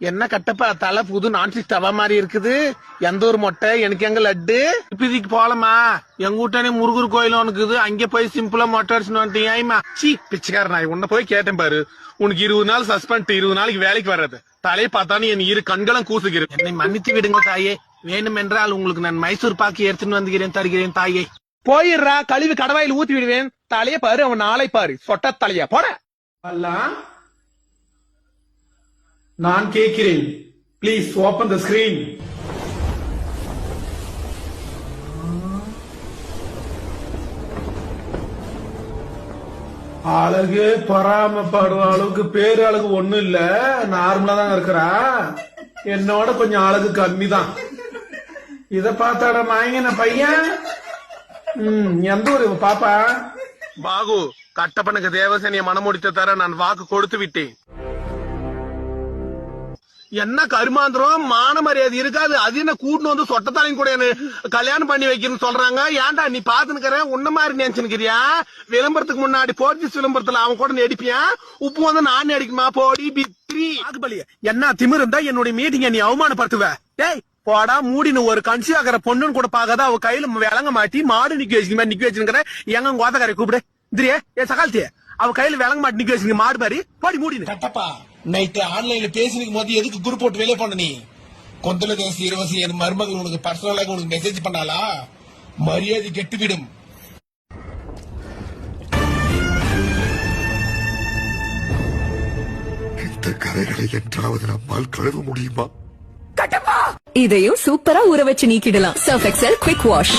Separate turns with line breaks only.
என்ன கட்டப்பா தலை புது நான்ஸ்டிக் தவா மாதிரி இருக்குது. எந்த ஒரு மொட்டை எனக்கு எங்க லட்டு இப்பதிக்கு போலமா எங்க வீட்டானே முருகர் கோயில் இருக்குது. அங்க போய் சிம்பிளா மொட்டை அடிச்சுன்னு வந்துட்டீங்க. சீ பிச்சைக்கார நாய் உன்ன போய் கேட்டேன் பாரு. உனக்கு 20 நாள் சஸ்பெண்ட் 20 நாளைக்கு வேலைக்கு வர்றது தலையை பார்த்தானு என் இரு கண்களும் கூசுகிறேன். என்னை மன்னித்து விடுங்க தாயே. வேணுமென்றால் உங்களுக்கு நான் மைசூர் பாக்கு எடுத்துன்னு வந்துகிறேன் தருகிறேன் தாயே. போயிடுறா கழிவு கடவாயில் ஊத்தி விடுவேன். தலையை பாரு அவன் நாளை பாரு சொட்ட தலையா போட. நான் கேட்கிறேன் ப்ளீஸ் ஓபன் த ஸ்கிரீன். அழகு பராமப்படுற அளவுக்கு பேரு அழகு ஒண்ணும் இல்ல, நார்மலா தான் இருக்கிறா. என்னோட கொஞ்சம் அழகு கம்மி தான். இத பார்த்தாட மாயங்க பையன். எந்த ஒரு பாப்பா பாகு கட்டப்பனுக்கு தேவசேனிய மனமுடித்த தர நான் வாக்கு கொடுத்து விட்டேன். என்ன கருமாந்திரம் மான மரியாதை இருக்காது. அது என்ன கூட்டு வந்து சொட்டத்தாலையும் கூட கல்யாணம் பண்ணி வைக்கணும்னு சொல்றாங்க. ஏன்டா நீ பாத்துக்கிற உன்ன மாதிரி நினைச்சுக்கிறியா? விளம்பரத்துக்கு முன்னாடி போர்ச்சுகீஸ் விளம்பரத்துல அவன் கூட நடிப்பியா? உப்பு வந்து நான் நடிக்குமா? போடி பித்ரி ஆகுபலிய என்ன திமிர் இருந்தா என்னுடைய மீட்டிங்க நீ அவமானப்படுத்துவ. டேய் போடா மூடினு ஒரு கன்சி ஆகிற பொண்ணுன்னு கூட பாக்காத அவ கையில விளங்க மாட்டி மாடு நிக்க வச்சுக்க நிக்க வச்சுக்கிற. எங்க கோத்தக்காரை கூப்பிடு திரியே ஏ சகாலத்திய அவ கையில விளங்க மாட்டி நிக்க வச்சுங்க மாடு மாதிரி போடி மூடினு. கட்டப்பா நைட்டு ஆன்லைன்ல பேசினுக்கும் போது எதுக்கு குரூப் போட்டு வெளியே போன நீ? கொந்தல தேசி இருவசி என் மருமகள் உனக்கு பர்சனலாக உனக்கு மெசேஜ் பண்ணாலா? மரியாதை கெட்டுவிடும்.
இந்த கரைகளை என்றாவது நம்மால் கழுவ முடியுமா?
இதையும் சூப்பரா ஊற வச்சு நீக்கிடலாம். Surf Excel quick wash.